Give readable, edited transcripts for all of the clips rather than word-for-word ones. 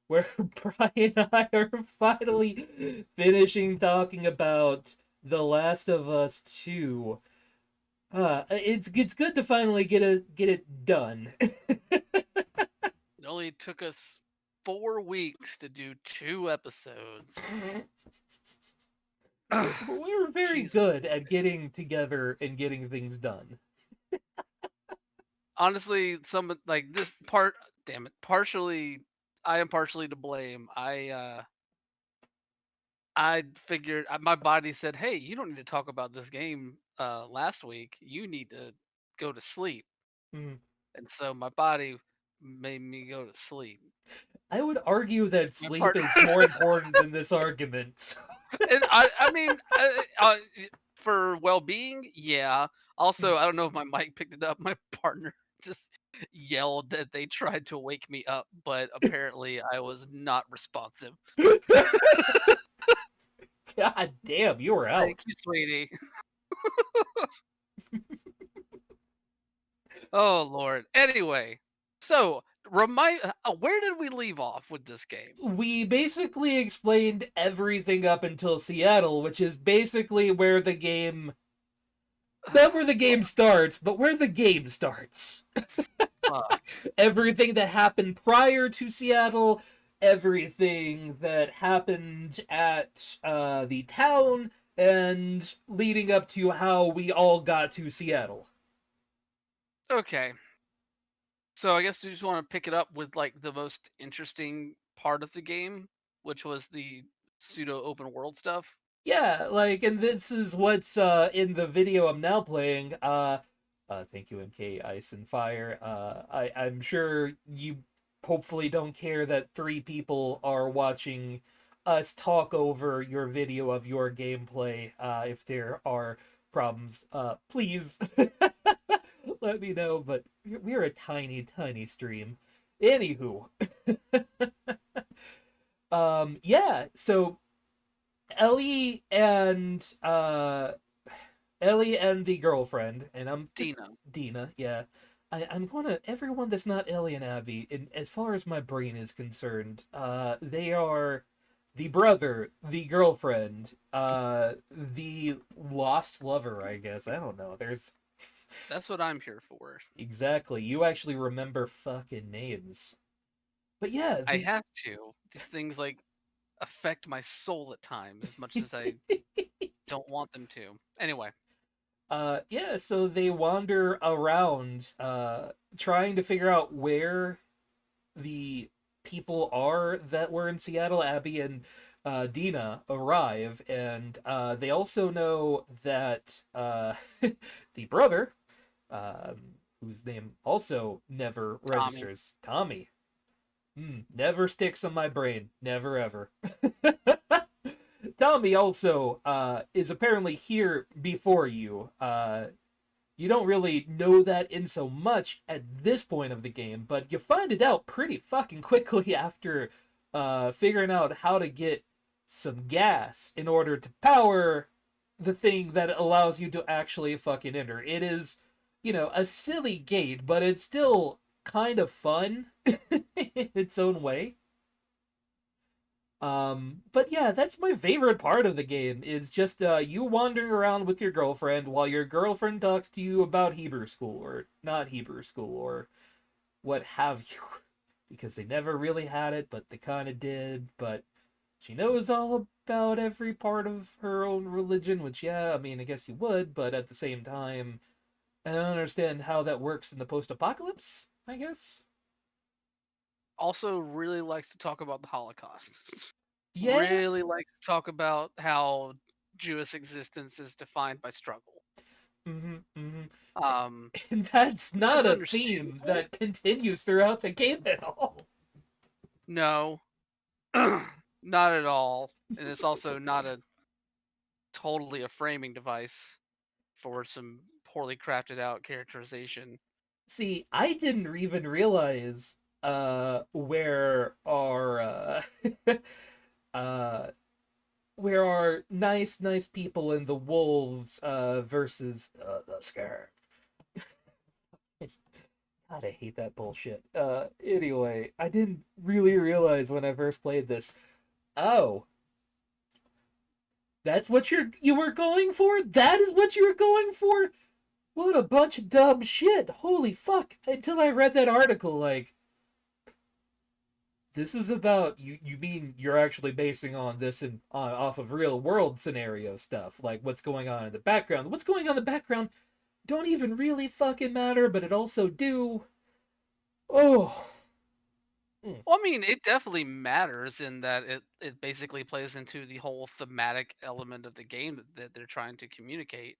where Brian and I are finally finishing talking about The Last of Us 2. It's good to finally get it done. It only took us 4 weeks to do 2 episodes. We were very Jesus good at Christ. getting together and getting things done. Honestly, some like this part, damn it, partially, I am partially to blame. I figured my body said, "Hey, you don't need to talk about this game last week. You need to go to sleep." Mm. And so my body made me go to sleep. I would argue It's that my sleep part. is more important than this argument. And I mean, for well-being, yeah. Also, I don't know if my mic picked it up. My partner just yelled that they tried to wake me up, but apparently I was not responsive. God damn, you were Thank out. you, sweetie. Oh Lord. Anyway, so where did we leave off with this game? We basically explained everything up until Seattle, which is basically where the game, not where the game starts, but where the game starts. Fuck. Everything that happened prior to Seattle, everything that happened at the town, and leading up to how we all got to Seattle. Okay. So I guess you just want to pick it up with like the most interesting part of the game, which was the pseudo open world stuff. Yeah, like, and this is what's in the video I'm now playing. Thank you, MK Ice and Fire. I'm sure you hopefully don't care that three people are watching us talk over your video of your gameplay. If there are problems, please let me know. But we're a tiny, tiny stream. Anywho, yeah. So Ellie and Ellie and the girlfriend, and I'm just Dina. Dina. Yeah, I'm gonna everyone that's not Ellie and Abby. In as far as my brain is concerned, they are the brother, the girlfriend, the lost lover. I guess I don't know. There's That's what I'm here for. exactly. You actually remember fucking names, but yeah, I the have to. These things like affect my soul at times as much as I don't want them to. Anyway, yeah, so they wander around trying to figure out where the people are that were in Seattle. Abby and Dina arrive, and they also know that the brother, whose name also never Tommy. registers, Tommy, never sticks on my brain, never ever. Tommy also is apparently here before you. You don't really know that in so much at this point of the game, but you find it out pretty fucking quickly after figuring out how to get some gas in order to power the thing that allows you to actually fucking enter. It is, a silly gate, but it's still kind of fun in its own way. But yeah, that's my favorite part of the game is just you wandering around with your girlfriend while your girlfriend talks to you about Hebrew school or not Hebrew school or what have you. Because they never really had it, but they kind of did. But she knows all about every part of her own religion, which, yeah, I mean, I guess you would, but at the same time, I don't understand how that works in the post apocalypse, I guess. Also really likes to talk about the Holocaust. Yeah, Really likes to talk about how Jewish existence is defined by struggle. mm-hmm, mm-hmm. Um, And that's which is not a theme understandable. that continues throughout the game at all. No, not at all. And it's also not a totally a framing device for some poorly crafted out characterization. See, I didn't even realize where our uh where our nice people in the wolves versus the scarf. God God, I hate that bullshit. Anyway, I didn't really realize when I first played this. Oh, that's what you were going for? That is what you were going for? What a bunch of dumb shit. Holy fuck. Until I read that article, like, this is about you mean you're actually basing on this and off of real world scenario stuff, like what's going on in the background. What's going on in the background don't even really fucking matter, but it also do. Oh. Mm. Well, I mean, it definitely matters in that it basically plays into the whole thematic element of the game that they're trying to communicate.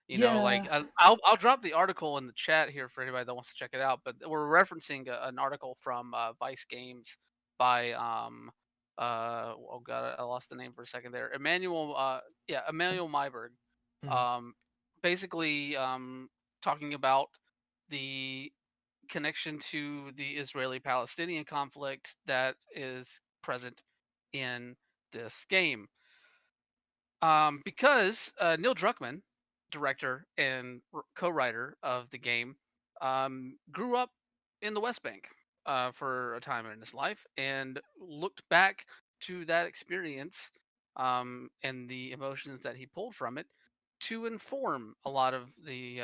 You know, like Yeah. I'll drop the article in the chat here for anybody that wants to check it out. But we're referencing an article from Vice Games by oh god, I lost the name for a second there. Emmanuel Myberg. Mm. Um, basically talking about the connection to the Israeli-Palestinian conflict that is present in this game. Because Neil Druckmann, director and co-writer of the game, grew up in the West Bank for a time in his life and looked back to that experience and the emotions that he pulled from it to inform a lot of the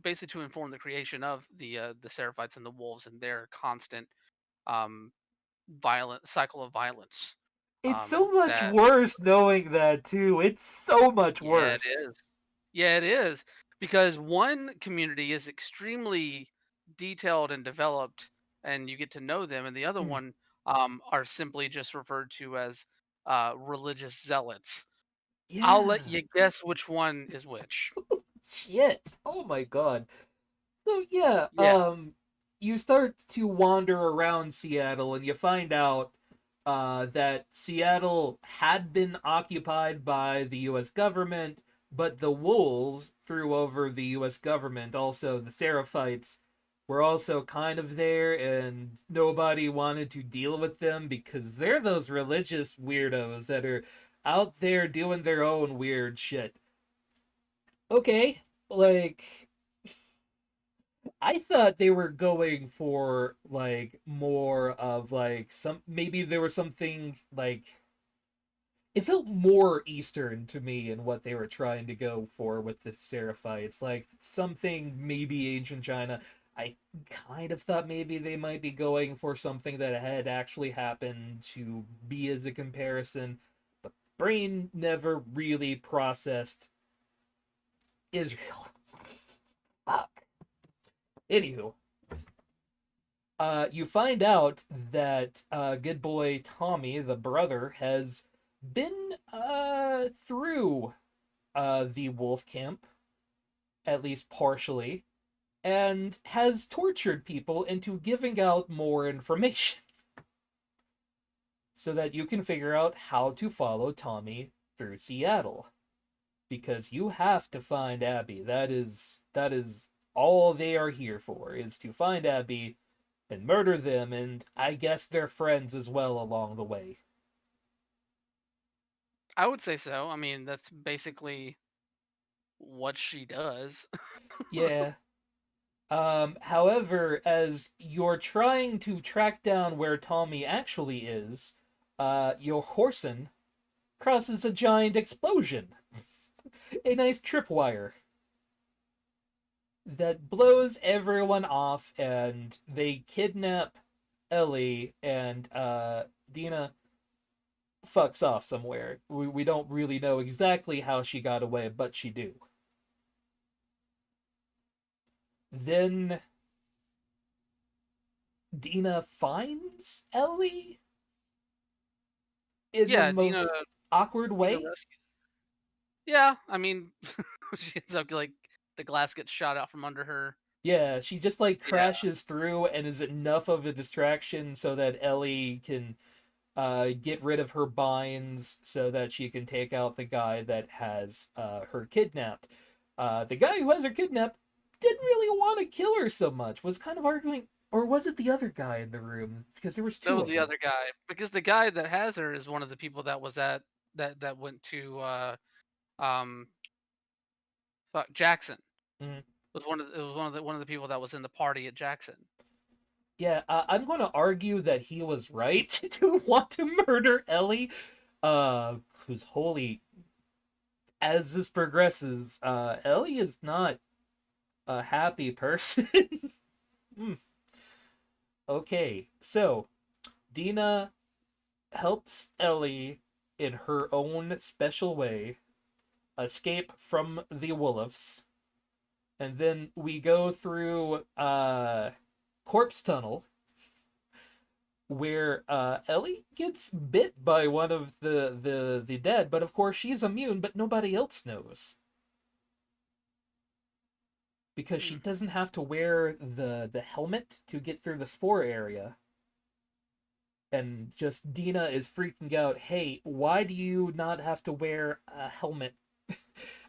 basically to inform the creation of the Seraphites and the Wolves and their constant um, violent cycle of violence. It's so much That worse knowing that too. It's so much Yeah, it worse. is. Yeah, it is because one community is extremely detailed and developed, and you get to know them, and the other Mm. one are simply just referred to as religious zealots. I'll let Yeah. you guess which one is which. Shit. Oh my god. So yeah, Yeah. you start to wander around Seattle and you find out that Seattle had been occupied by the US government, but the wolves threw over the US government. Also, the Seraphites were also kind of there, and nobody wanted to deal with them because they're those religious weirdos that are out there doing their own weird shit. Okay, like I thought they were going for like more of like some maybe there was something like it felt more Eastern to me in what they were trying to go for with the Seraphites. Like something maybe ancient China. I kind of thought maybe they might be going for something that had actually happened to be as a comparison, but brain never really processed Israel. Fuck. Anywho, you find out that good boy Tommy, the brother, has been through the wolf camp, at least partially, and has tortured people into giving out more information so that you can figure out how to follow Tommy through Seattle. Because you have to find Abby. That is all they are here for, is to find Abby and murder them, and I guess their friends as well along the way. I would say so. I mean, that's basically what she does. Yeah. However, as you're trying to track down where Tommy actually is, your Horson crosses a giant explosion, a nice tripwire that blows everyone off, and they kidnap Ellie, and Dina fucks off somewhere. We don't really know exactly how she got away, but she do. Then Dina finds Ellie in the Yeah, Dina most awkward Dina way. rescues. Yeah, I mean, she ends up like the glass gets shot out from under her. Yeah, she just like Yeah, crashes through and is enough of a distraction so that Ellie can get rid of her binds so that she can take out the guy that has her kidnapped. The guy who has her kidnapped didn't really want to kill her so much, was kind of arguing, or was it the other guy in the room? Because there was that two was of the them. other guy because the guy that has her is one of the people that was at that went to um fuck, Jackson. Mhm. One of the people that was in the party at Jackson. Yeah, I'm going to argue that he was right to want to murder Ellie. Who's holy as this progresses, Ellie is not a happy person. Hmm. Okay, so Dina helps Ellie in her own special way escape from the wolves, and then we go through corpse tunnel where Ellie gets bit by one of the dead, but of course she's immune, but nobody else knows because she Hmm. doesn't have to wear the helmet to get through the spore area. And just Dina is freaking out. Hey, why do you not have to wear a helmet?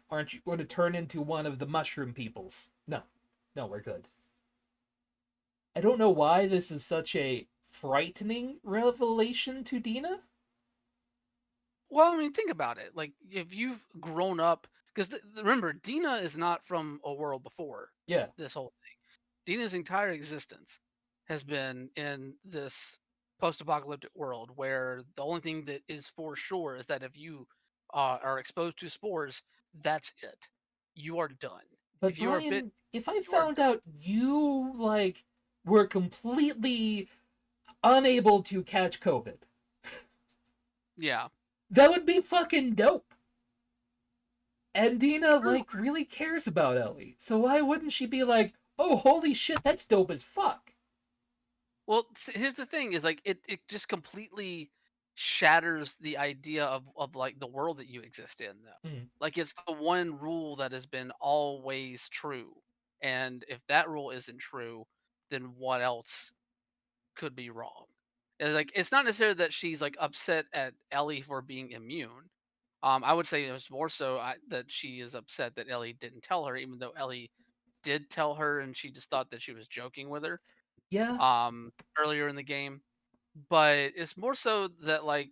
Aren't you going to turn into one of the mushroom peoples? No, no, we're good. I don't know why this is such a frightening revelation to Dina. Well, I mean, think about it. Like, if you've grown up, because remember, Dina is not from a world before Yeah, this whole thing. Dina's entire existence has been in this post-apocalyptic world where the only thing that is for sure is that if you are exposed to spores, that's it. You are done. but If you are bit, Brian, if I you are found done. out you like were completely unable to catch COVID, Yeah. that would be fucking dope. And Dina True. like really cares about Ellie. So why wouldn't she be like, "Oh, holy shit, that's dope as fuck." Well, here's the thing: is like it just completely shatters the idea of like the world that you exist in, though. Mm. Like it's the one rule that has been always true, and if that rule isn't true, then what else could be wrong? And like it's not necessarily that she's like upset at Ellie for being immune. I would say it was more so that she is upset that Ellie didn't tell her, even though Ellie did tell her, and she just thought that she was joking with her Yeah, earlier in the game. But it's more so that like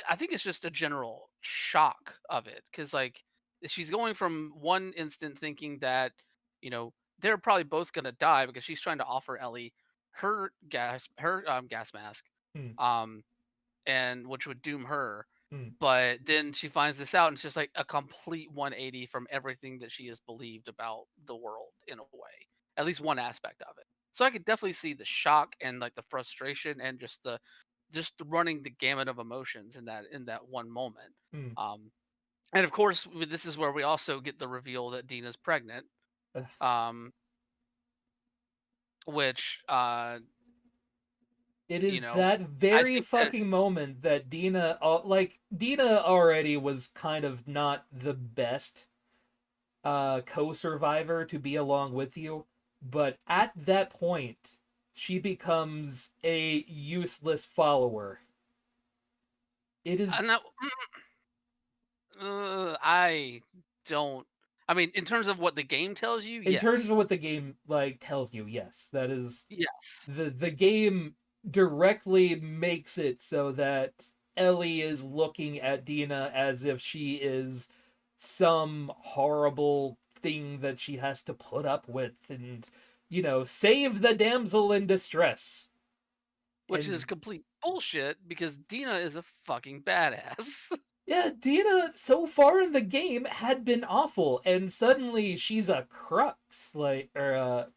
I think it's just a general shock of it because like she's going from one instant thinking that they're probably both gonna die because she's trying to offer Ellie her gas mask, mm, um and which would doom her. mm, But then she finds this out, and it's just like a complete 180 from everything that she has believed about the world in a way, at least one aspect of it. So I could definitely see the shock and like the frustration and just running the gamut of emotions in that one moment. mm. Um, and of course, this is where we also get the reveal that Dina's pregnant, Ugh. um, which It you is know, that I very think that fucking moment that Dina, like Dina already was kind of not the best co-survivor to be along with you, but at that point, she becomes a useless follower. It I is know. I don't. I mean, in terms of what the game tells you, in terms yes, of what the game like tells you. Yes, that is yes, the game directly makes it so that Ellie is looking at Dina as if she is some horrible thing that she has to put up with and save the damsel in distress. which is And complete bullshit because Dina is a fucking badass. yeah, Dina so far in the game had been awful, and suddenly she's a crux, like or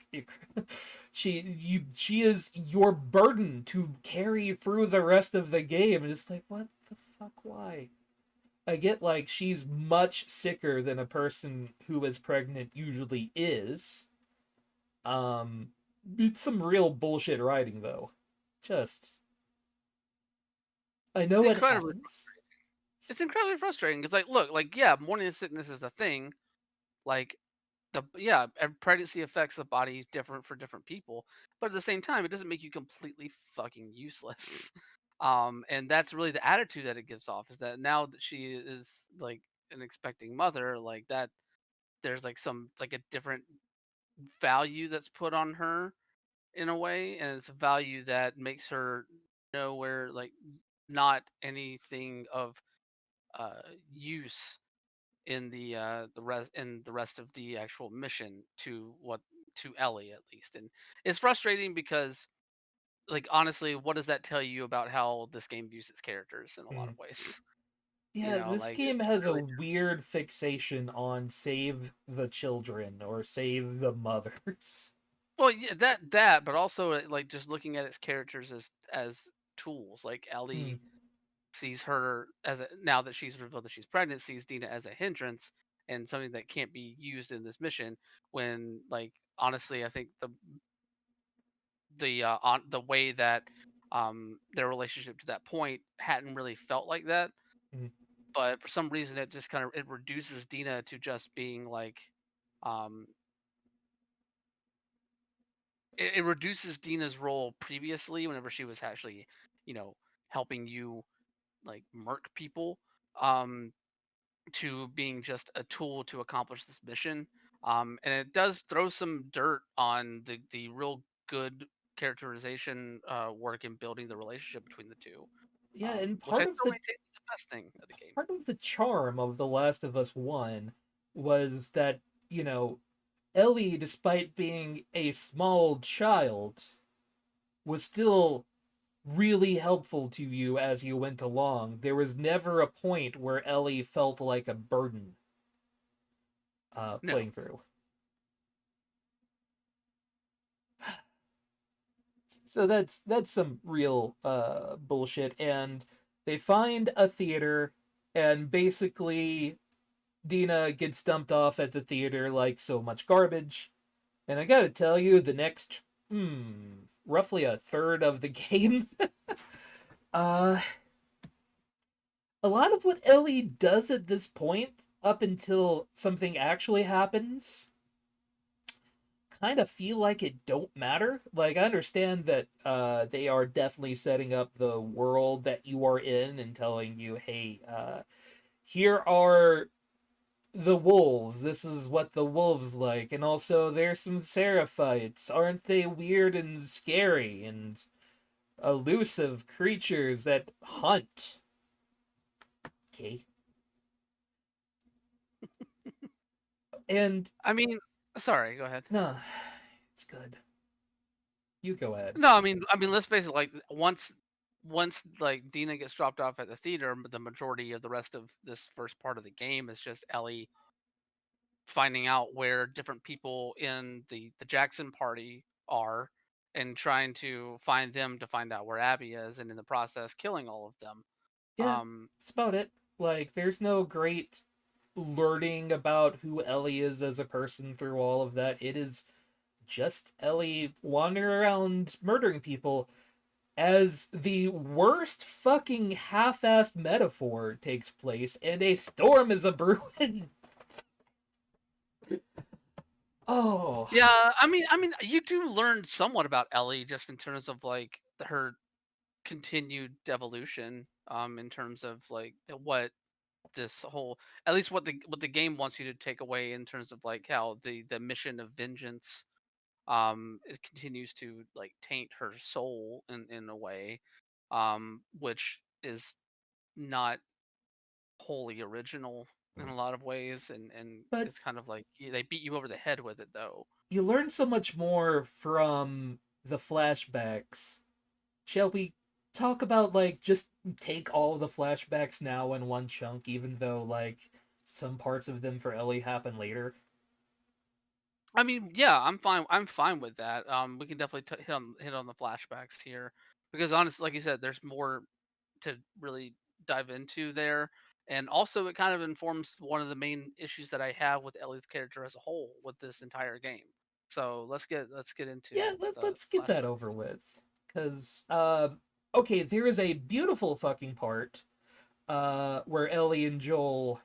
she is your burden to carry through the rest of the game. And it's like, what the fuck? Why? I get like she's much sicker than a person who is pregnant usually is. Um, it's some real bullshit writing though. Just I it's know it incredibly, happens. it's incredibly frustrating. Because like, look, like yeah, morning sickness is a thing. Like pregnancy affects the body different for different people, but at the same time, it doesn't make you completely fucking useless. And that's really the attitude that it gives off is that now that she is like an expecting mother, like that there's like some like a different value that's put on her in a way, and it's a value that makes her know where like not anything of use the rest of the actual mission to Ellie at least. And it's frustrating because like honestly, what does that tell you about how this game views its characters in a lot Mm. of ways? Yeah, this Like game it's has a really weird fixation on save the children or save the mothers. well, yeah, that, but also like just looking at its characters as tools. Like Mm. Ellie sees her as now that she's revealed that she's pregnant, sees Dina as a hindrance and something that can't be used in this mission. When like honestly, I think the way that their relationship to that point hadn't really felt like that. Mm. But for some reason, it just kind of it reduces Dina to just being like um, it reduces Dina's role previously whenever she was actually, you know, helping you like murk people, um, to being just a tool to accomplish this mission. And it does throw some dirt on the real good characterization work in building the relationship between the two, Yeah, and which I still maintain is the best thing of the game. part of the charm of The Last of Us 1 was that, you know, Ellie, despite being a small child, was still really helpful to you as you went along. There was never a point where Ellie felt like a burden No, playing through. So that's some real bullshit. And they find a theater, and basically Dina gets dumped off at the theater like so much garbage. And I gotta tell you, the next roughly a third of the game, uh, a lot of what Ellie does at this point, up until something actually happens, kind of feel like it don't matter. Like I understand that they are definitely setting up the world that you are in and telling you, hey, here are the wolves. This is what the wolves like, and also there's some seraphites. Aren't they weird and scary and elusive creatures that hunt? Okay, and I mean, sorry, go ahead. no, it's good. You go ahead. No, I mean, let's face it. Like once like Dina gets dropped off at the theater, the majority of the rest of this first part of the game is just Ellie finding out where different people in the Jackson party are and trying to find them to find out where Abby is, and in the process killing all of them. Yeah, Um, that's about it. Like, there's no great learning about who Ellie is as a person through all of that. It is just Ellie wandering around murdering people as the worst fucking half-assed metaphor takes place and a storm is a brewing. Oh, yeah, I mean, you do learn somewhat about Ellie just in terms of like her continued devolution, in terms of like what this whole at least what the game wants you to take away in terms of like how the mission of vengeance it continues to like taint her soul in a way, which is not wholly original in a lot of ways, and but it's kind of like they beat you over the head with it though. you learn so much more from the flashbacks. Shall we talk about like just take all the flashbacks now in one chunk, even though like some parts of them for Ellie happen later? I mean, yeah, I'm fine with that. We can definitely hit on the flashbacks here because honestly, like you said, there's more to really dive into there. And also, it kind of informs one of the main issues that I have with Ellie's character as a whole with this entire game. So let's get Yeah, into the let's get that over flashbacks. with. Because, okay, there is a beautiful fucking part where Ellie and Joel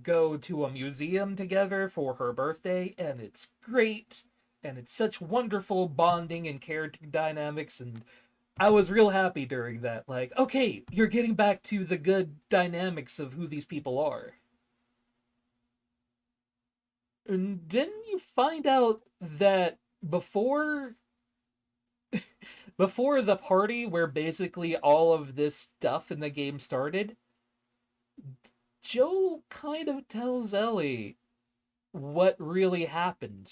go to a museum together for her birthday, and it's great, and it's such wonderful bonding and character dynamics, and I was real happy during that. Like, okay, you're getting back to the good dynamics of who these people are. And then you find out that before before the party where basically all of this stuff in the game started, Joel kind of tells Ellie what really happened.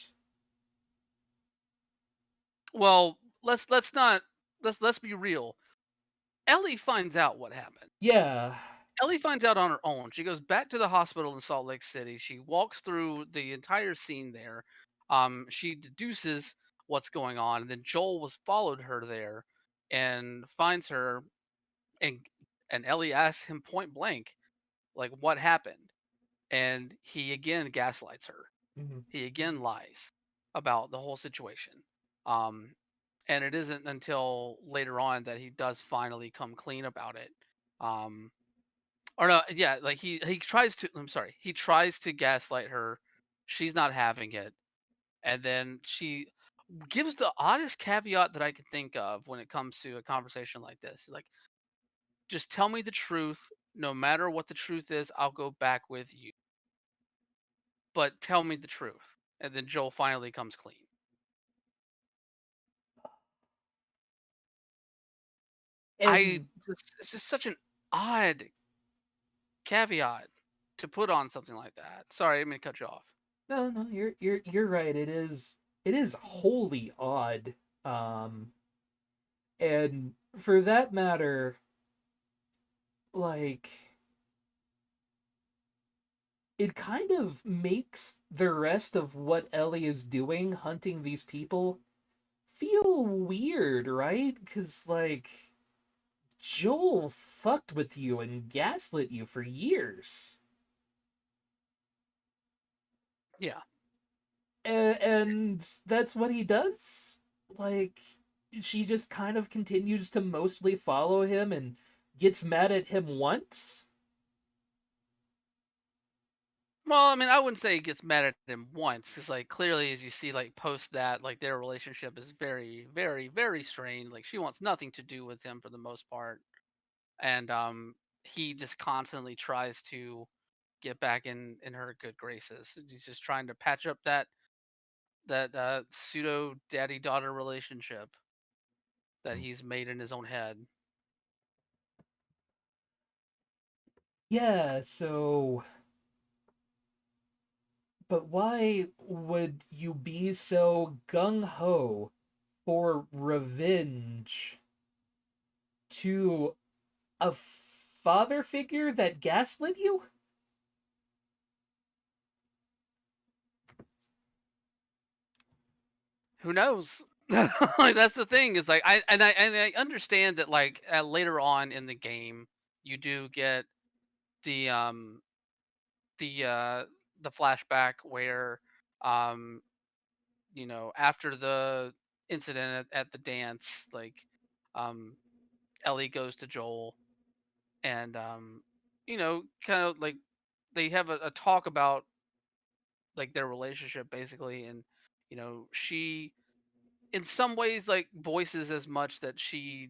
Well, let's not let's be real. Ellie finds out what happened. Yeah. Ellie finds out on her own. She goes back to the hospital in Salt Lake City. She walks through the entire scene there. She deduces what's going on, and then Joel was followed her there and finds her, and Ellie asks him point blank, like, what happened? And he again gaslights her. Mhm. He again lies about the whole situation. Um, and it isn't until later on that he does finally come clean about it. Um, or no, yeah, like he tries to. I'm sorry, he tries to gaslight her. She's not having it, and then she gives the oddest caveat that I can think of when it comes to a conversation like this. Like, just tell me the truth. No matter what the truth is, I'll go back with you. But tell me the truth. And then Joel finally comes clean. And It's just such an odd caveat to put on something like that. Sorry, I didn't mean to cut you off. no, no, you're right. It is wholly odd. Um, and for that matter, like it kind of makes the rest of what Ellie is doing, hunting these people, feel weird, right? Because, like, Joel fucked with you and gaslit you for years. Yeah. And that's what he does? Like, she just kind of continues to mostly follow him and gets mad at him once? Well, I mean, I wouldn't say he gets mad at him once, because like clearly, as you see, like post that, like their relationship is very, very, very strained. Like she wants nothing to do with him for the most part, and he just constantly tries to get back in her good graces. He's just trying to patch up that pseudo daddy daughter relationship that he's made in his own head. Yeah, so. But why would you be so gung ho for revenge to a father figure that gaslit you? Who knows? Like that's the thing is like I understand that like later on in the game you do get the um the uh the flashback where um after the incident at the dance, like um Ellie goes to Joel and kind of like they have a talk about like their relationship basically, and she in some ways like voices as much that she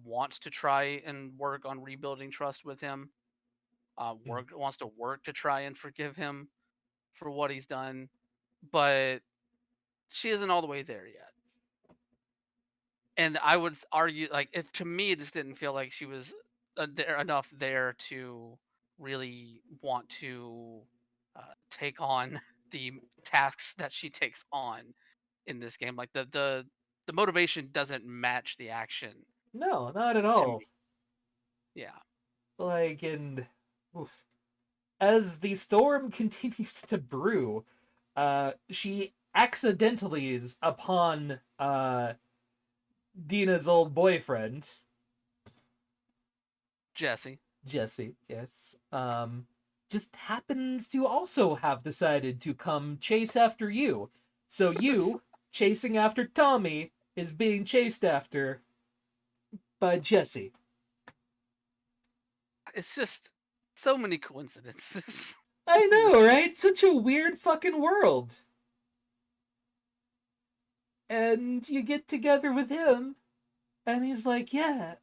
wants to try and work on rebuilding trust with him. Mm. Work wants to work to try and forgive him for what he's done, but she isn't all the way there yet. And I would argue, like, if to me, it just didn't feel like she was there enough there to really want to take on the tasks that she takes on in this game. Like the motivation doesn't match the action No, not at to all. me. Yeah. Like, and oof. As the storm continues to brew, she accidentally is upon Dina's old boyfriend, Jesse. Jesse, yes. Just happens to also have decided to come chase after you. So you, chasing after Tommy, is being chased after by Jesse. It's just so many coincidences. I know, right? Such a weird fucking world. And you get together with him, and he's like, yeah,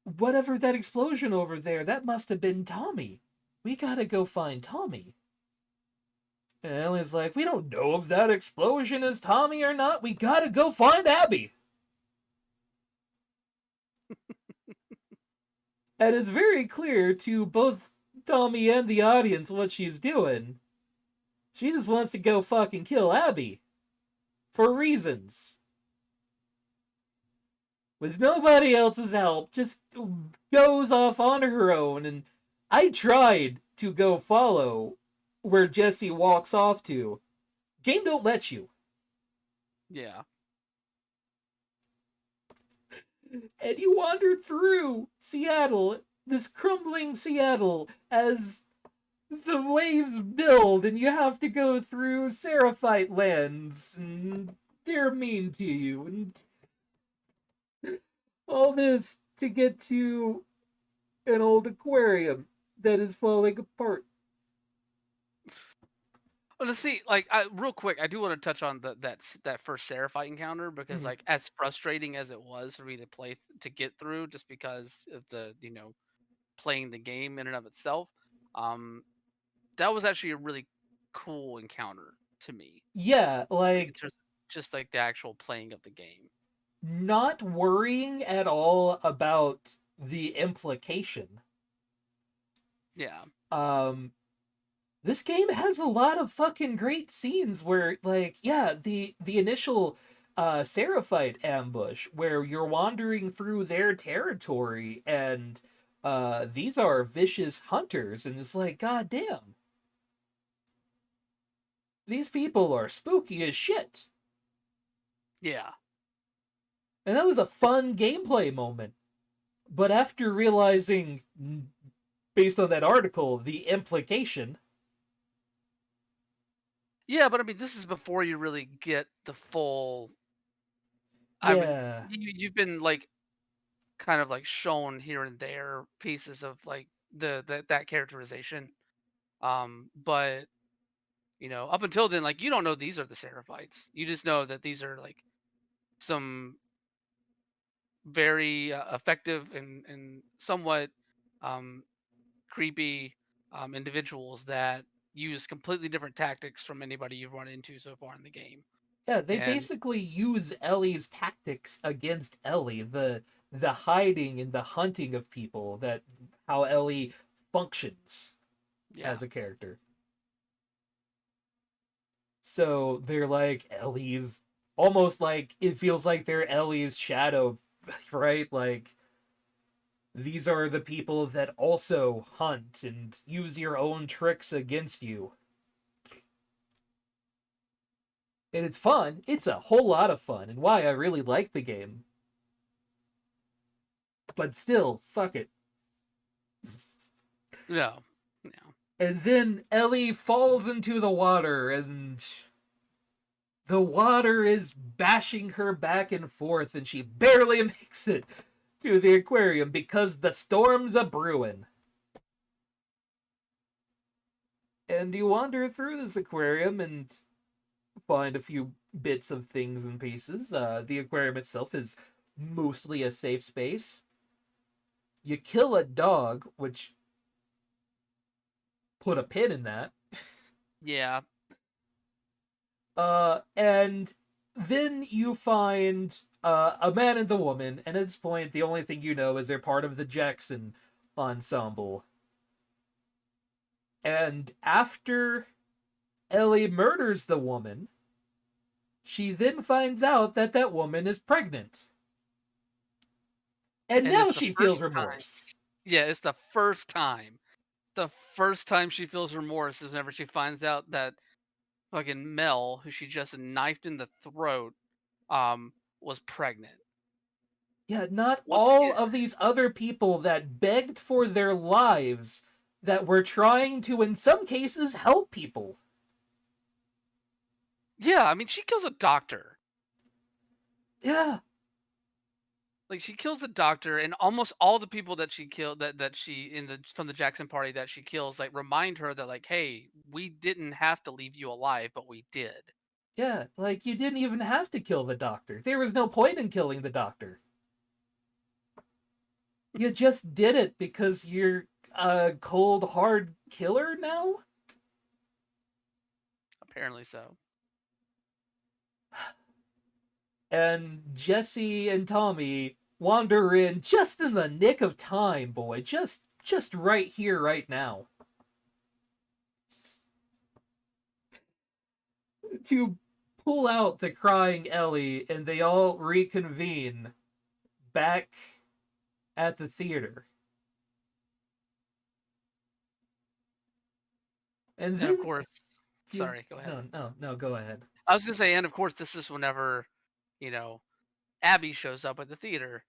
whatever that explosion over there, that must have been Tommy. We gotta go find Tommy. And Ellie's like, we don't know if that explosion is Tommy or not. We gotta go find Abby. And it's very clear to both Tommy and the audience what she's doing. She just wants to go fucking kill Abby. For reasons. With nobody else's help, just goes off on her own. And I tried to go follow where Jesse walks off to. Game don't let you. Yeah. And you wander through Seattle, this crumbling Seattle, as the waves build, and you have to go through Seraphite lands, and they're mean to you, and all this to get to an old aquarium that is falling apart. Well, to see, real quick, I do want to touch on that first Seraphite encounter because, Mhm. like, as frustrating as it was for me to to get through, just because of the playing the game in and of itself, um, that was actually a really cool encounter to me. Yeah, Like, it's like, just like the actual playing of the game. not worrying at all about the implication. Yeah, Um, this game has a lot of fucking great scenes where, like, yeah, the initial Seraphite ambush where you're wandering through their territory, and these are vicious hunters, and it's like, god damn, these people are spooky as shit. yeah, And that was a fun gameplay moment. But after realizing, based on that article, the implication. yeah. But I mean, this is before you really get the full. I mean, Yeah. you've been like kind of like shown here and there pieces of like that characterization. But up until then, like, you don't know these are the Seraphites. You just know that these are like some very effective and somewhat um, creepy individuals that use completely different tactics from anybody you've run into so far in the game. Yeah, they And basically use Ellie's tactics against Ellie, the hiding and the hunting of people, that how Ellie functions yeah, as a character. So they're like Ellie's, almost like it feels like they're Ellie's shadow, right? Like, these are the people that also hunt and use your own tricks against you. And it's fun. It's a whole lot of fun, and why I really like the game. But still, fuck it. no, no, And then Ellie falls into the water, and the water is bashing her back and forth, and she barely makes it to the aquarium because the storm's a brewing. And you wander through this aquarium and find a few bits of things and pieces. The aquarium itself is mostly a safe space. You kill a dog, which put a pin in that. yeah, And then you find a man and the woman, and at this point, the only thing you know is they're part of the Jackson ensemble. And after Ellie murders the woman, she then finds out that that woman is pregnant. And and now it's the she feels first time. remorse. Yeah, it's the first time. The first time she feels remorse is whenever she finds out that fucking Mel, who she just knifed in the throat, was pregnant. Yeah, not Once all again, of these other people that begged for their lives, that were trying to, in some cases, help people. yeah, I mean, she kills a doctor. Yeah, Like, she kills the doctor, and almost all the people that she killed, that she in the from the Jackson party that she kills, like, remind her that, like, hey, we didn't have to leave you alive, but we did. yeah, like you didn't even have to kill the doctor. There was no point in killing the doctor. You just did it because you're a cold, hard killer now? Apparently so. And Jesse and Tommy wander in just in the nick of time, boy. Just right here, right now. to pull out the crying Ellie, and they all reconvene back at the theater. And And of then course, you sorry, go ahead. no, go ahead. I was gonna say, and of course, this is whenever, you know, Abby shows up at the theater.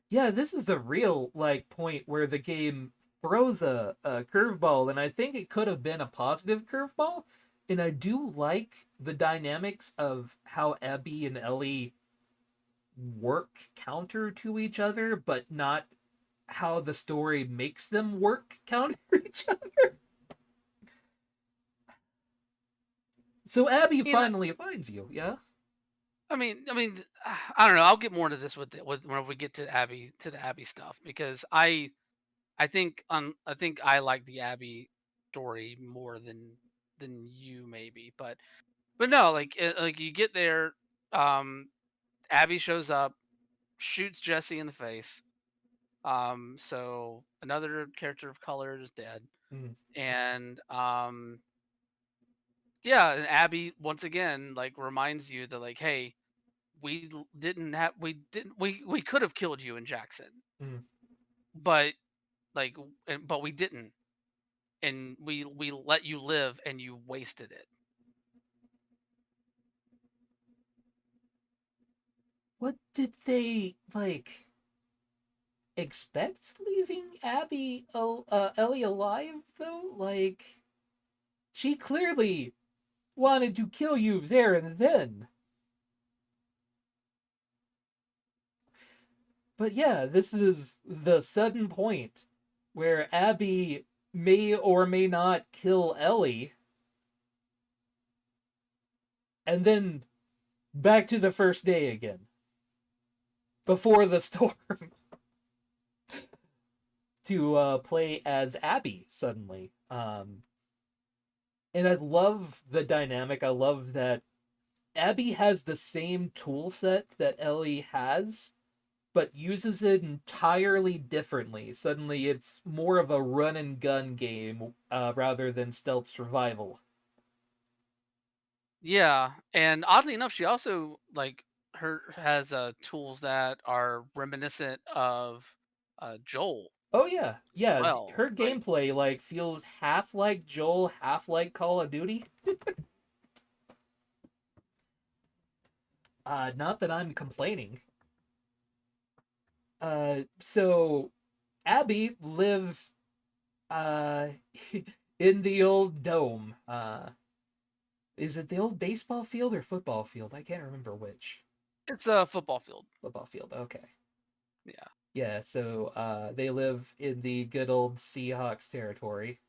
Yeah, this is a real like point where the game throws a curveball, and I think it could have been a positive curveball. And I do like the dynamics of how Abby and Ellie work counter to each other, but not how the story makes them work counter each other. So Abby You know, finally finds you, yeah? I don't know. I'll get more into this with when we get to the Abby stuff because I think I like the Abby story more than you maybe, but no, like you get there, um, Abby shows up, shoots Jesse in the face. So another character of color is dead, Mm, and yeah, and Abby once again like reminds you that like, hey, we could have killed you in Jackson, mm. but but we didn't, and we let you live, and you wasted it. What did they like expect leaving Ellie alive though? Like she clearly wanted to kill you there and then. But yeah, this is the sudden point where Abby may or may not kill Ellie, and then back to the first day again before the storm to play as Abby suddenly. And I love the dynamic. I love that Abby has the same tool set that Ellie has, but uses it entirely differently. Suddenly, it's more of a run and gun game rather than stealth survival. Yeah, and oddly enough, she also like her has tools that are reminiscent of Joel Oh yeah, as yeah. well. Her Like, gameplay like feels half like Joel, half like Call of Duty. Not that I'm complaining. So Abby lives uh in the old dome. Is it the old baseball field or football field? I can't remember which. it's a football field. Football field. Okay. Yeah. Yeah, so they live in the good old Seahawks territory.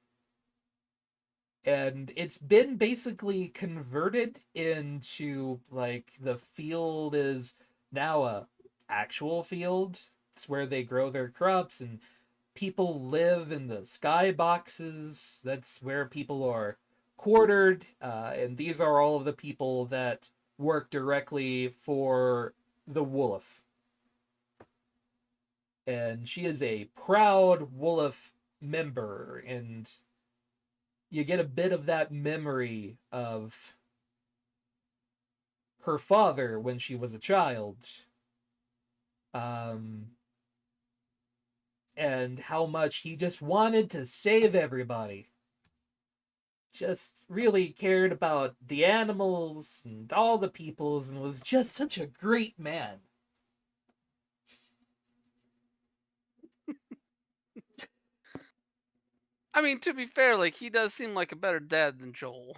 And it's been basically converted into like the field is now a actual field. It's where they grow their crops and people live in the sky boxes. That's where people are quartered. And these are all of the people that work directly for the wolf. And she is a proud wolf member, and you get a bit of that memory of her father when she was a child, um, and how much he just wanted to save everybody. Just really cared about the animals and all the peoples and was just such a great man. I mean, to be fair, like he does seem like a better dad than Joel.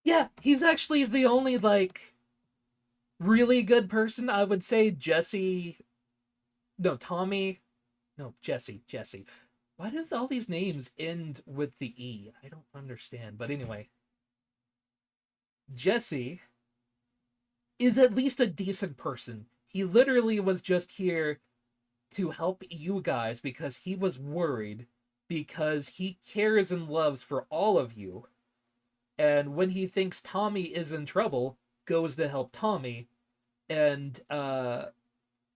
Yeah, he's actually the only, like, really good person. I would say Jesse. No, Tommy. No, Jesse. Jesse. Why do all these names end with the E? I don't understand. But anyway, Jesse is at least a decent person. He literally was just here to help you guys because he was worried because he cares and loves for all of you. And when he thinks Tommy is in trouble, goes to help Tommy, and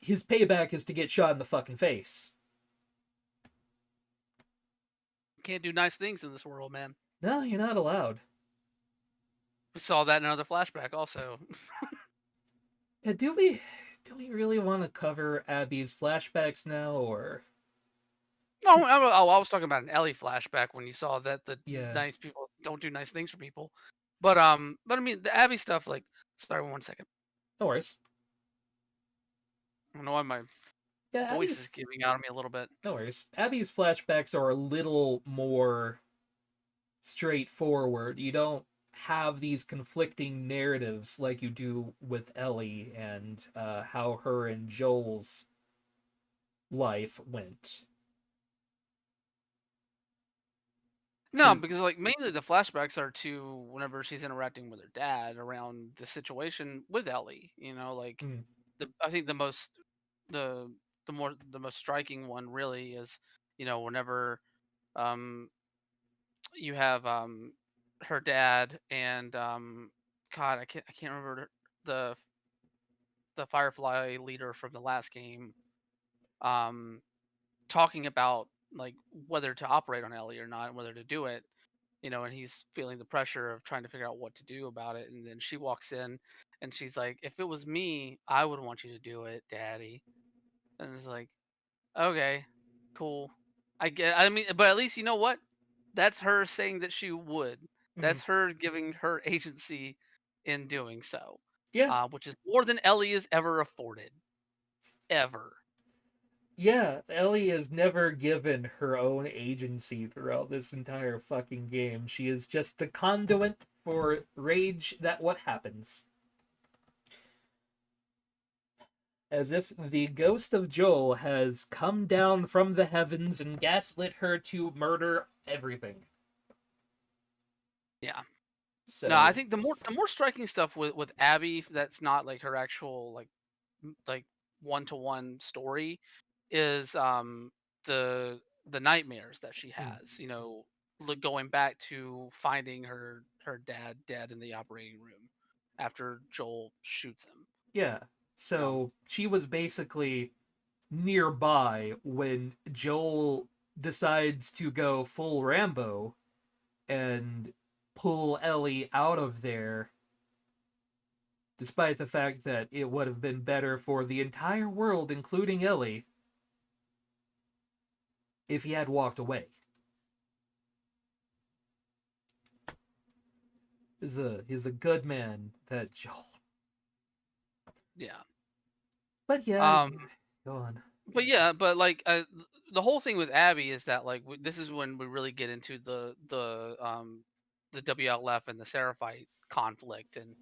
his payback is to get shot in the fucking face. Can't do nice things in this world, man. No, you're not allowed. We saw that in another flashback also. Yeah, do we really want to cover Abby's flashbacks now, or No, I was talking about an Ellie flashback when you saw that the yeah, nice people don't do nice things for people. But I mean the Abby stuff. Like, sorry, 1 second. no worries. I don't know why my Yeah, voice is giving out of me a little bit. no worries. Abby's flashbacks are a little more straightforward. You don't have these conflicting narratives like you do with Ellie and how her and Joel's life went. No, 'Cause- because like mainly the flashbacks are to whenever she's interacting with her dad around the situation with Ellie. Like mm, I think the the most striking one really is whenever um you have her dad and God, I can't remember the the Firefly leader from the last game um talking about like whether to operate on Ellie or not and whether to do it. And he's feeling the pressure of trying to figure out what to do about it. And then she walks in and she's like, "If it was me, I would want you to do it, Daddy." And it's like, okay, cool. I mean, but at least you know what? That's her saying that she would. mm, That's her giving her agency in doing so, yeah, which is more than Ellie has ever afforded, ever. yeah. Ellie has never given her own agency throughout this entire fucking game. She is just the conduit for rage that what happens. As if the ghost of Joel has come down from the heavens and gaslit her to murder everything. Yeah. No, I So, think the more striking stuff with Abby that's not like her actual like one to one story is the the nightmares that she mm, has. Going back to finding her dad dead in the operating room after Joel shoots him. yeah. You know, So she was basically nearby when Joel decides to go full Rambo and pull Ellie out of there, despite the fact that it would have been better for the entire world, including Ellie, if he had walked away. He's a good man, that Joel. yeah. But yeah, Um, go on. but like the whole thing with Abby is that like this is when we really get into the WLF and the Seraphite conflict, and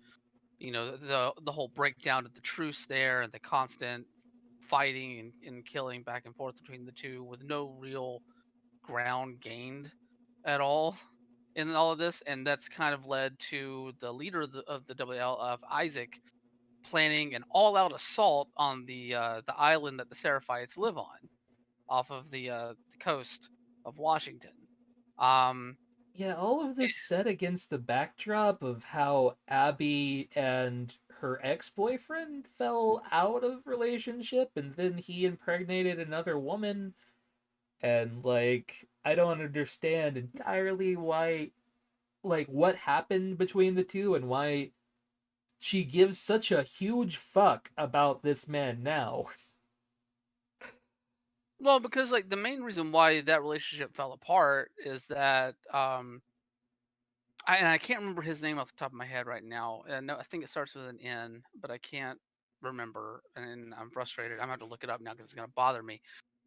the whole breakdown of the truce there and the constant fighting and killing back and forth between the two with no real ground gained at all in all of this. And that's kind of led to the leader of the WLF, Isaac, planning an all-out assault on the island that the Seraphites live on, off of the coast of Washington. Um, Yeah, all of this set against the backdrop of how Abby and her ex-boyfriend fell out of relationship and then he impregnated another woman, and like I don't understand entirely why, like what happened between the two and why she gives such a huge fuck about this man now. well, because like the main reason why that relationship fell apart is that and I can't remember his name off the top of my head right now. And no, I think it starts with an N, but I can't remember, and I'm frustrated. I'm gonna have to look it up now because it's gonna bother me.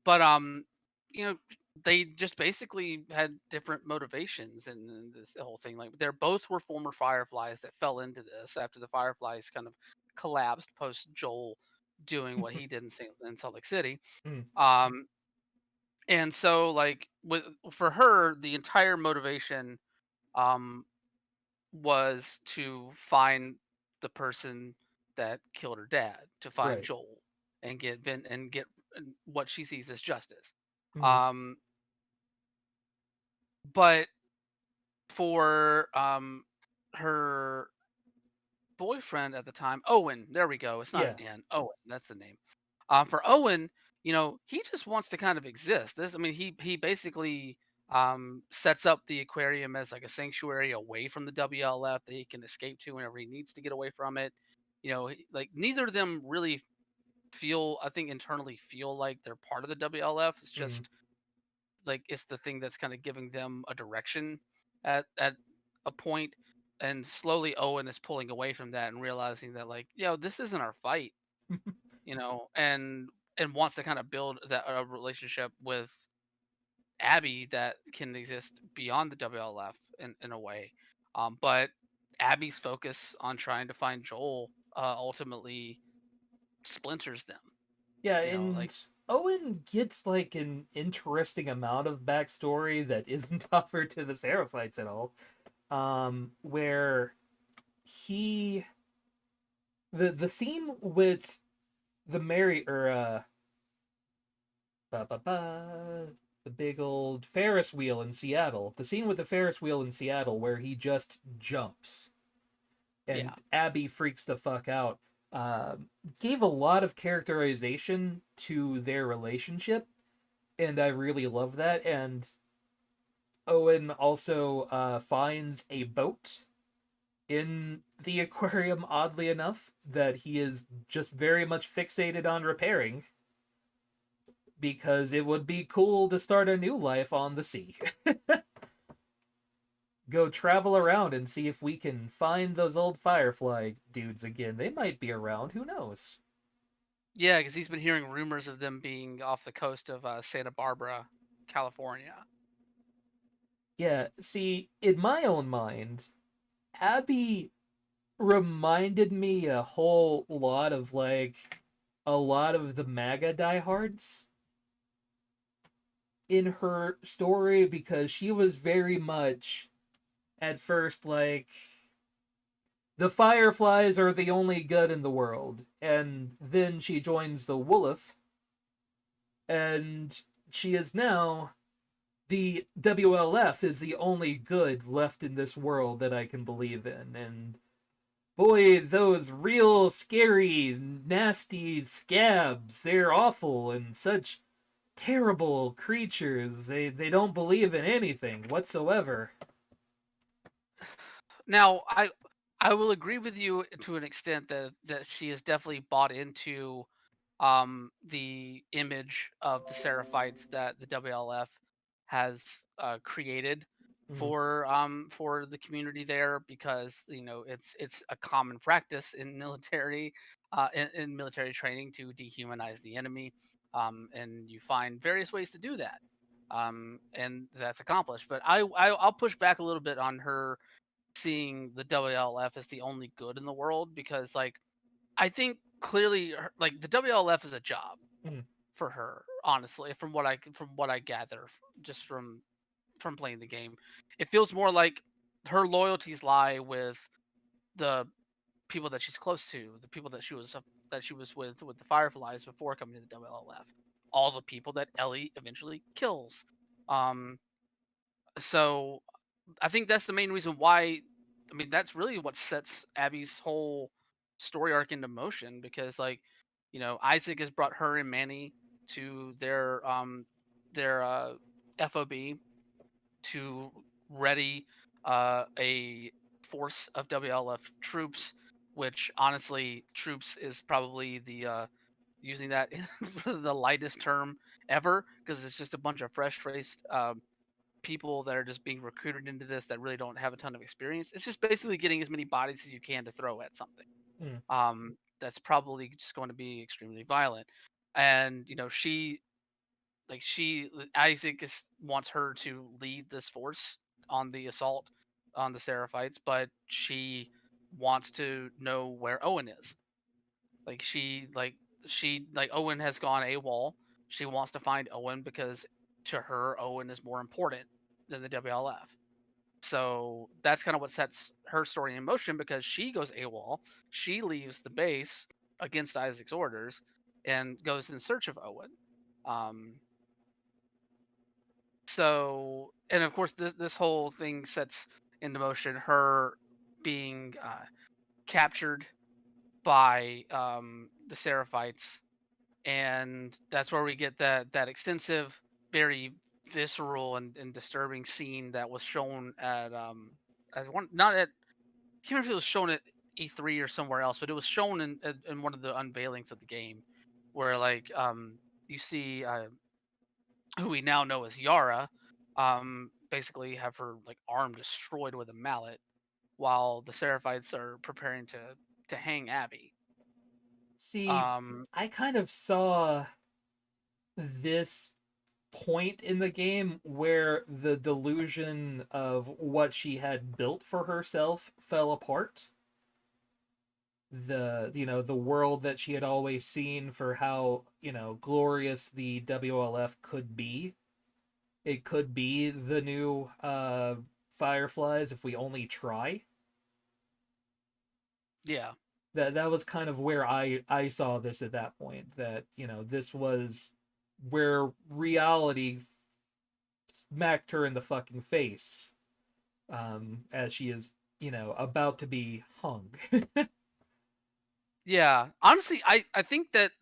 But you know, they just basically had different motivations in this whole thing. Like they're both were former Fireflies that fell into this after the Fireflies kind of collapsed post Joel doing what he did in Salt Lake City. Mm, Um, and so like with for her, the entire motivation um was to find the person that killed her dad, to find right. Joel and get what she sees as justice. Mm, Um, but for her boyfriend at the time, Owen, there we go. It's not yeah. an N. Owen, that's the name. For Owen, he just wants to kind of exist. I mean, he basically Sets up the aquarium as like a sanctuary away from the WLF that he can escape to whenever he needs to get away from it. Like neither of them really feel, I think, internally feel like they're part of the WLF. It's Mm. just like it's the thing that's kind of giving them a direction at a point. And slowly Owen is pulling away from that and realizing that, like, this isn't our fight, and wants to kind of build that relationship with Abby that can exist beyond the WLF in a way. But Abby's focus on trying to find Joel ultimately splinters them. Yeah, Like, and Owen gets like an interesting amount of backstory that isn't offered to the Seraphites at all. Where he the scene with the Mary or ba, ba, ba, the big old Ferris wheel in Seattle. The scene with the Ferris wheel in Seattle where he just jumps yeah, and Abby freaks the fuck out. Gave a lot of characterization to their relationship, and I really love that. And Owen also finds a boat in the aquarium, oddly enough, that he is just very much fixated on repairing because it would be cool to start a new life on the sea. Go travel around and see if we can find those old Firefly dudes again. They might be around, who knows? yeah, because he's been hearing rumors of them being off the coast of Santa Barbara, California. Yeah, see, in my own mind, Abby reminded me a whole lot of a lot of the MAGA diehards in her story because she was very much at first like the Fireflies are the only good in the world, and then she joins the Wolf, and she is now the WLF is the only good left in this world that I can believe in, and boy, those real scary, nasty scabs, they're awful and such terrible creatures. They don't believe in anything whatsoever. Now, I will agree with you to an extent that she is definitely bought into the image of the Seraphites that the WLF has created Mm, for the community there, because it's a common practice in military in military training to dehumanize the enemy, and you find various ways to do that, and that's accomplished. But I'll push back a little bit on her seeing the WLF as the only good in the world, because, like, I think clearly, like, the WLF is a job mm, for her. Honestly, from what I gather, just from playing the game, it feels more like her loyalties lie with the people that she's close to, the people that she was with the Fireflies before coming to the WLF, all the people that Ellie eventually kills. Um, so I think that's the main reason why. I mean, that's really what sets Abby's whole story arc into motion, because, like, Isaac has brought her and Manny to their FOB to ready a force of WLF troops, which honestly, troops is probably the using that the lightest term ever, because it's just a bunch of fresh faced people that are just being recruited into this that really don't have a ton of experience. It's just basically getting as many bodies as you can to throw at something. mm. That's probably just going to be extremely violent. And Isaac wants her to lead this force on the assault on the Seraphites, but she wants to know where Owen is. Like Owen has gone AWOL. She wants to find Owen because to her Owen is more important than the WLF. So that's kind of what sets her story in motion, because she goes AWOL. She leaves the base against Isaac's orders and goes in search of Owen. Um, and of course, this whole thing sets into motion her being captured by the Seraphites, and that's where we get that extensive, very visceral and disturbing scene that was shown at one not at I can't remember if it was shown at E3 or somewhere else, but it was shown in one of the unveilings of the game, where like you see who we now know as Yara, basically have her like arm destroyed with a mallet, while the Seraphites are preparing to hang Abby. See, Um, I kind of saw this point in the game where the delusion of what she had built for herself fell apart. The world that she had always seen for how glorious the WLF could be. It could be the new Fireflies if we only try. yeah, That was kind of where I saw this at that point. That this was where reality smacked her in the fucking face, as she is about to be hung. yeah. Honestly, I think that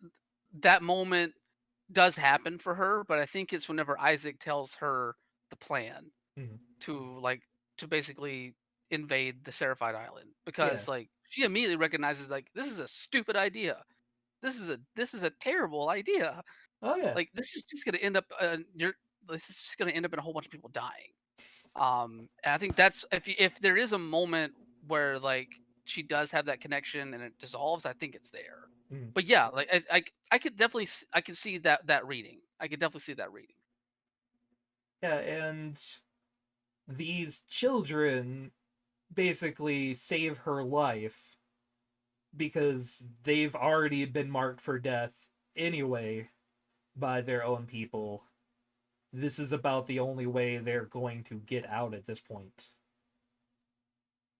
that moment does happen for her, but I think it's whenever Isaac tells her the plan Mhm. to like to basically invade the Seraphite Island, Yeah. because like she immediately recognizes like this is a stupid idea. This is a terrible idea. Oh yeah. Like this is just gonna end up this is just gonna end up in a whole bunch of people dying. And I think that's if there is a moment where like she does have that connection and it dissolves, I think it's there. Mhm. But yeah, like I could definitely I could see that reading. I could definitely see that reading. Yeah, and these children basically save her life because they've already been marked for death anyway by their own people. This is about the only way they're going to get out at this point.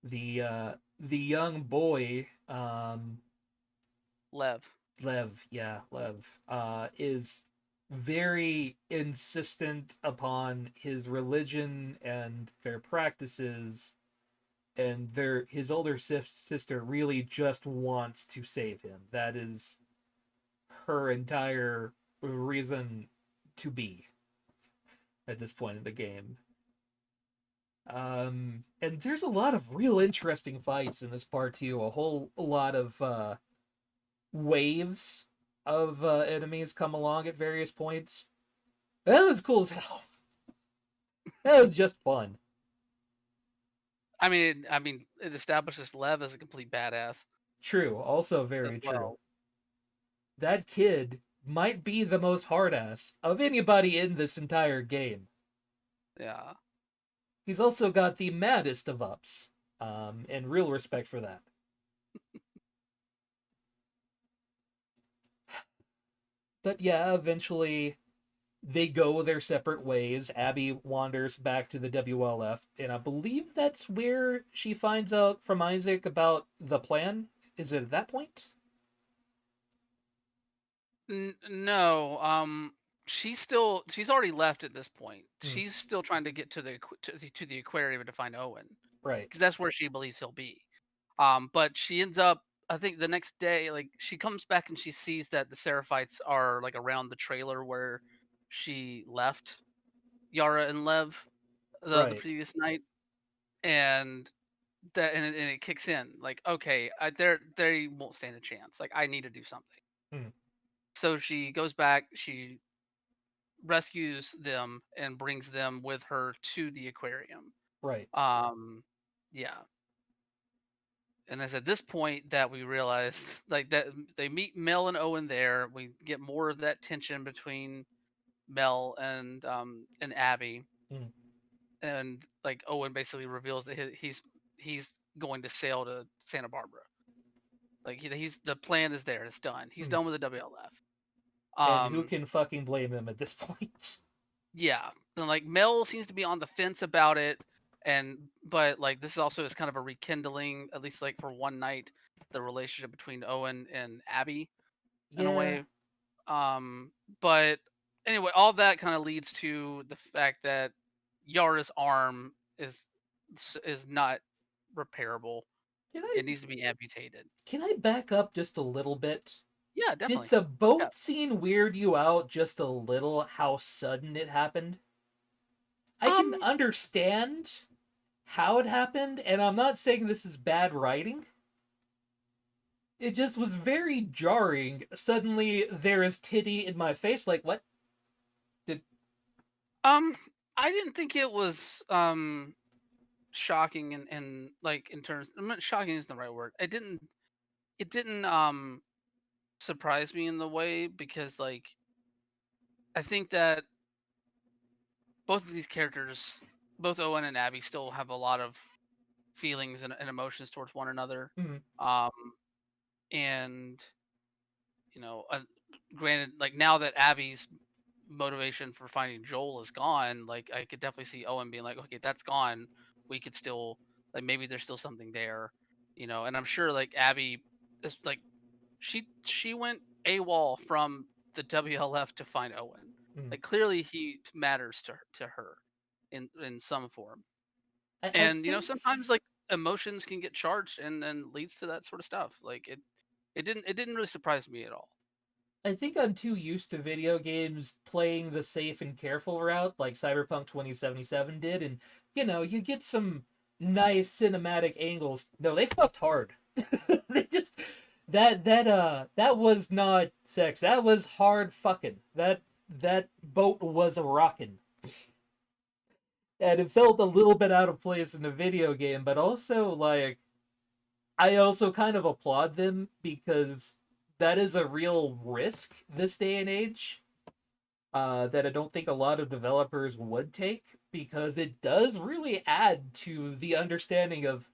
The young boy, Lev. Lev, is very insistent upon his religion and their practices, and his older sister really just wants to save him. That is her entire reason to be at this point in the game. And there's a lot of real interesting fights in this part too. A whole lot of waves of enemies come along at various points. That was cool as hell. That was just fun. I mean, it establishes Lev as a complete badass True. Also as very true. well. That kid might be the most hard ass of anybody in this entire game. Yeah. He's also got the maddest of ups, and real respect for that. But yeah, eventually they go their separate ways. Abby wanders back to the WLF, and I believe that's where she finds out from Isaac about the plan. Is it at that point? No, she's already left at this point. Hmm, She's still trying to get to to the aquarium to find Owen, right, because that's where she believes he'll be. But she ends up, I think the next day, like she comes back and she sees that the Seraphites are like around the trailer where she left Yara and Lev the right. previous night, and and it kicks in like, okay, they won't stand a chance. Like I need to do something. Hmm, So she goes back. She rescues them and brings them with her to the aquarium. right. Um, yeah, and it's at this point that we realized like that they meet Mel and Owen there. We get more of that tension between Mel and Abby, Hmm, and like Owen basically reveals that he's going to sail to Santa Barbara. Like he's the plan is there. It's done. He's hmm. done with the WLF. And who Um, can fucking blame him at this point? yeah, and like Mel seems to be on the fence about it, and but like this also is kind of a rekindling, at least like for one night, the relationship between Owen and Abby in a Yeah, way. Um, but anyway, all that kind of leads to the fact that Yara's arm is not repairable. can I It needs to be amputated. can I back up just a little bit? Yeah, Did definitely. the Yeah. boat scene weird you out just a little how sudden it happened? I can understand how it happened, and I'm not saying this is bad writing. It just was very jarring. Suddenly, there is titty in my face. Like, what? Did um, I didn't think it was shocking and like in terms. I mean, shocking isn't the right word. It didn't surprise me in the way because like I think that both of these characters, both Owen and Abby, still have a lot of feelings and emotions towards one another. mm, Um, and you know, granted, like now that Abby's motivation for finding Joel is gone, like I could definitely see Owen being like, okay, that's gone. We could still like maybe there's still something there, you know. And I'm sure like Abby is like she went AWOL from the WLF to find Owen. mm. Like clearly he matters to her in some form. I And you know, think sometimes like emotions can get charged and leads to that sort of stuff. Like it didn't really surprise me at all. I think I'm too used to video games playing the safe and careful route like Cyberpunk 2077 did, and you get some nice cinematic angles. No, they fucked hard. They just that was not sex. That was hard fucking. That boat was a rockin'. And it felt a little bit out of place in the video game, but also like I also kind of applaud them because that is a real risk this day and age that I don't think a lot of developers would take because it does really add to the understanding of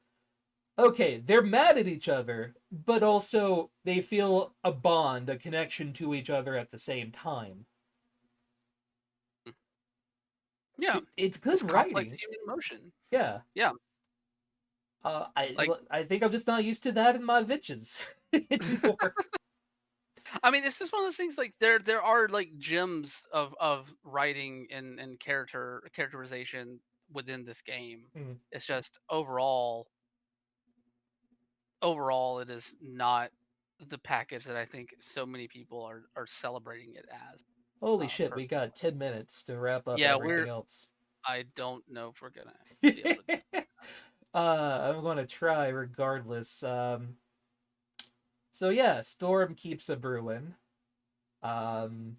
okay, they're mad at each other, but also they feel a bond, a connection to each other at the same time. Yeah, It's good it's complex writing. human emotion. Yeah. Yeah, I like I think I'm just not used to that in my bitches anymore. I mean, this is one of those things. Like there are like gems of writing and characterization within this game. Mm. It's just overall, it is not the package that I think so many people are celebrating it as. Holy shit, we got Personally, 10 minutes to wrap up yeah, everything else. I don't know if we're gonna be able to do. I'm going to try regardless. So yeah, Storm keeps a brewing. Um,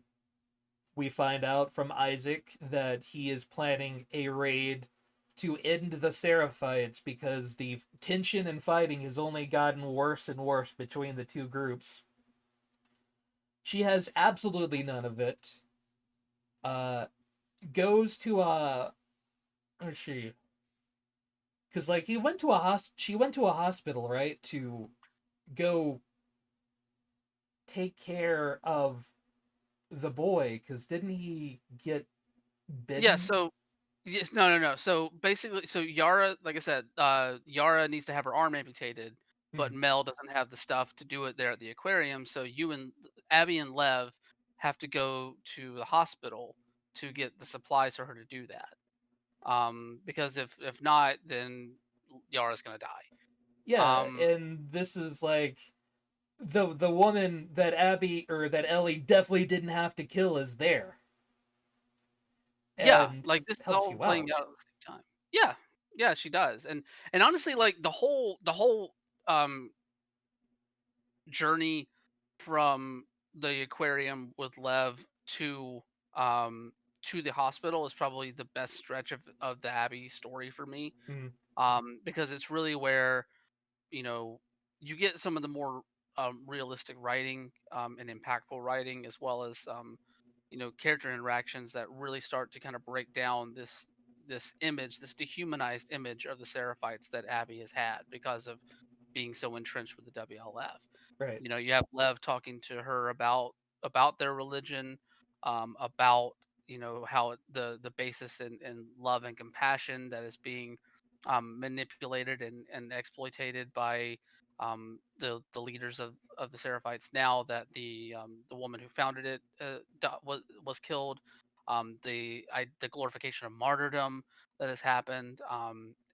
we find out from Isaac that he is planning a raid to end the Seraphites because the tension and fighting has only gotten worse and worse between the two groups. She has absolutely none of it. Uh, goes to where's she? Because like she went to a hospital, right, to go take care of the boy. Because didn't he get Yeah. bitten? So yes, no, no, no. So basically, so Yara, like I said, Yara needs to have her arm amputated, Hmm. but Mel doesn't have the stuff to do it there at the aquarium. So you and Abby and Lev have to go to the hospital to get the supplies for her to do that. Because if not, then Yara's gonna die. Yeah, Um, and this is like the woman that Abby or that Ellie definitely didn't have to kill is there yeah, and like this is helps all you playing out. out at the same time. Yeah, yeah, she does, and honestly, like the whole um journey from the aquarium with Lev um to the hospital is probably the best stretch of the Abby story for me. Hmm. Because it's really where you know you get some of the more realistic writing and impactful writing as well as character interactions that really start to kind of break down this image, this dehumanized image of the Seraphites that Abby has had because of being so entrenched with the WLF. Right. You have Lev talking to her about their religion, about how the basis in love and compassion that is being manipulated and exploited by the leaders of the Seraphites. Now that the woman who founded it was killed, the glorification of martyrdom that has happened,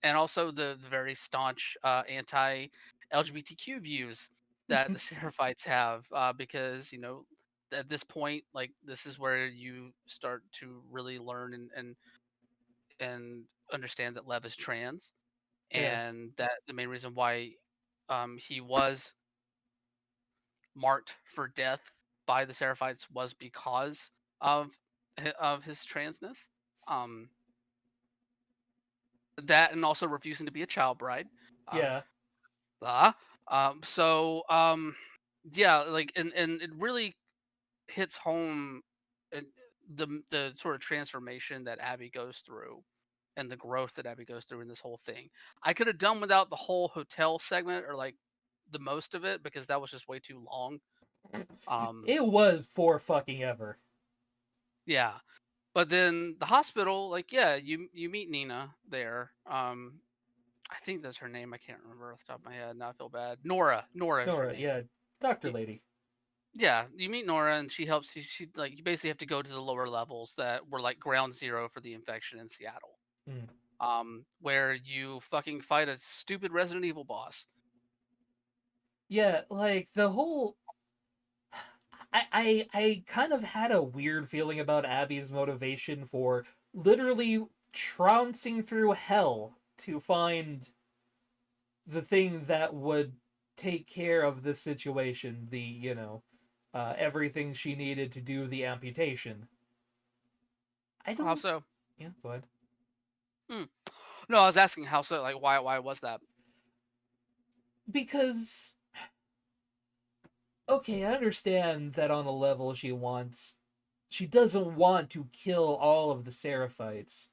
and also the very staunch anti LGBTQ views that the Seraphites have, because at this point, like this is where you start to really learn and and understand that Lev is trans, Yeah. and that the main reason why he was marked for death by the Seraphites was because of of his transness. Um, that and also refusing to be a child bride. Uh, Yeah. uh, so yeah, like and it really hits home and the sort of transformation that Abby goes through and the growth that Abby goes through in this whole thing. I could have done without the whole hotel segment or like the most of it because that was just way too long. Um, It was for fucking ever. yeah, but then the hospital, like, yeah, you meet Nina there. I think that's her name. I can't remember off the top of my head. Now I feel bad. Nora is her Nora, name. yeah, doctor lady. Yeah, you meet Nora and she helps you. She like you basically have to go to the lower levels that were like ground zero for the infection in Seattle. Mm. Where you fucking fight a stupid Resident Evil boss. Yeah, like the whole I kind of had a weird feeling about Abby's motivation for literally trouncing through hell to find the thing that would take care of the situation, the, everything she needed to do the amputation. I How don't. so? Yeah, go ahead. Hmm. No, I was asking how so. Like, why was that? Because, okay, I understand that on a level she doesn't want to kill all of the Seraphites.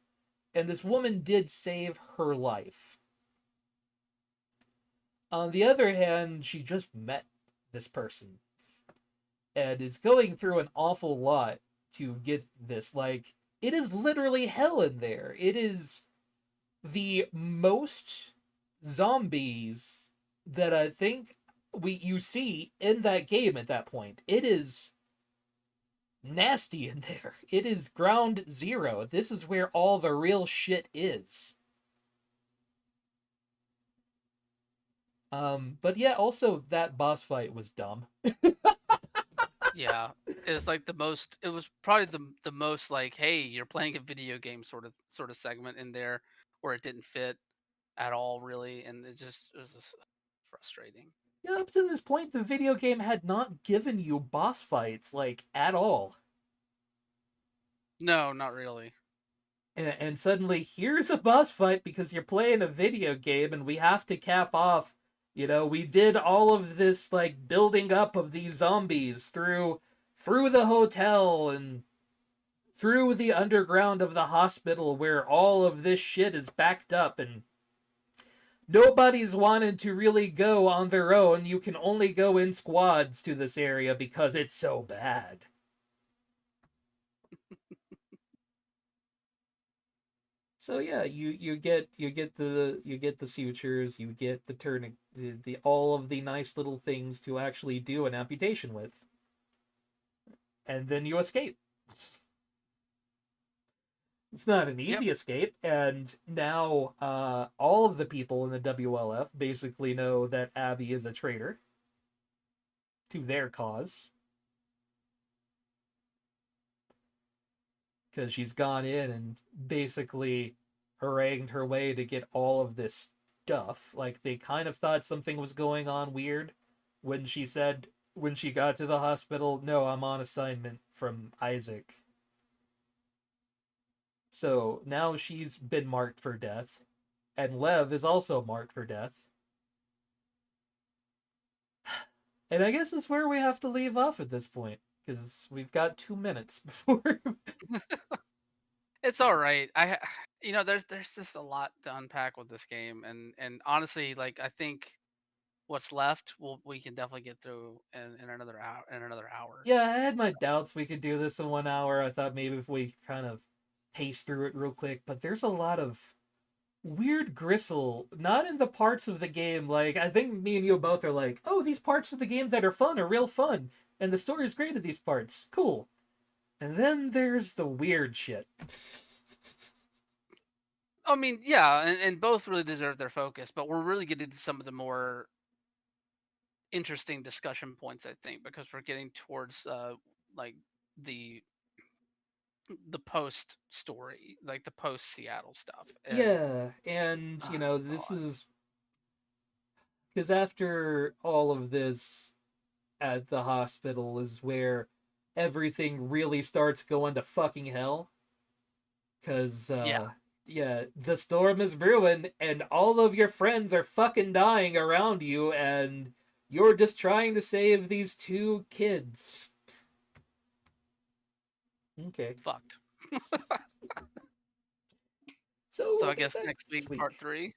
And this woman did save her life. On the other hand, she just met this person and is going through an awful lot to get this. Like, it is literally hell in there. It is the most zombies that I think you see in that game at that point. It is nasty in there. It is ground zero. This is where all the real shit is. But yeah, also that boss fight was dumb. Yeah, it's like the most. It was probably the most like, hey, you're playing a video game sort of segment in there where it didn't fit at all, really, and it was just frustrating. Yeah, up to this point, the video game had not given you boss fights like at all. No, not really. And suddenly, here's a boss fight because you're playing a video game, and we have to cap off. We did all of this like building up of these zombies through the hotel and through the underground of the hospital where all of this shit is backed up and nobody's wanted to really go on their own. You can only go in squads to this area because it's so bad. So yeah, you get the sutures, you get the turning the all of the nice little things to actually do an amputation with, and then you escape. It's not an Yep. easy escape, and now all of the people in the WLF basically know that Abby is a traitor to their cause because she's gone in and basically harangued her way to get all of this stuff. Like they kind of thought something was going on weird when she said when she got to the hospital, "No, I'm on assignment from Isaac." So now she's been marked for death, and Lev is also marked for death. And I guess that's where we have to leave off at this point because we've got 2 minutes before. It's all right. There's just a lot to unpack with this game, and honestly, like I think what's left, we can definitely get through in another hour. In another hour. Yeah, I had my doubts we could do this in 1 hour. I thought maybe if we kind of pace through it real quick, but there's a lot of weird gristle, not in the parts of the game. Like, I think me and you both are like, oh, these parts of the game that are fun are real fun, and the story's great at these parts. Cool. And then there's the weird shit. I mean, yeah, and both really deserve their focus, but we're really getting to some of the more interesting discussion points, I think, because we're getting towards like the the post story, like the post Seattle stuff, and Yeah, and oh this god, is because after all of this at the hospital is where everything really starts going to fucking hell. Because, yeah, yeah, the storm is brewing, and all of your friends are fucking dying around you, and you're just trying to save these two kids. Okay. fucked. So So we'll I be guess back next next week, part week. 3.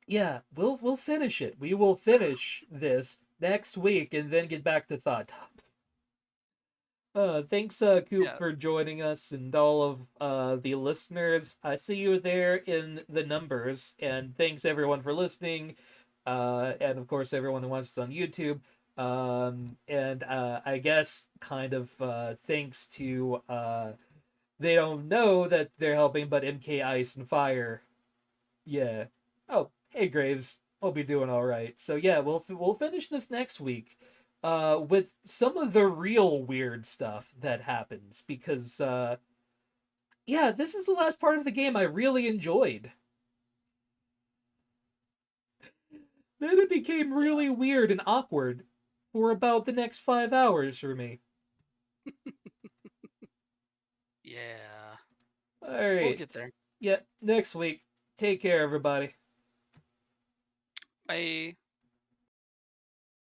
Yeah, we'll finish it. We will finish this next week and then get back to thought. Thanks, Coop, Yeah, for joining us and all of the listeners. I see you there in the numbers, and thanks everyone for listening, and of course everyone who watches on YouTube. And I guess kind of thanks to they don't know that they're helping, but MK Ice and Fire. Yeah. Oh, hey Graves. Hope you're doing all right. So yeah, we'll finish this next week, with some of the real weird stuff that happens because yeah, this is the last part of the game I really enjoyed. Then it became yeah, really weird and awkward for about the next 5 hours for me. yeah. All We'll right. get there. Yeah, next week. Take care, everybody. Bye.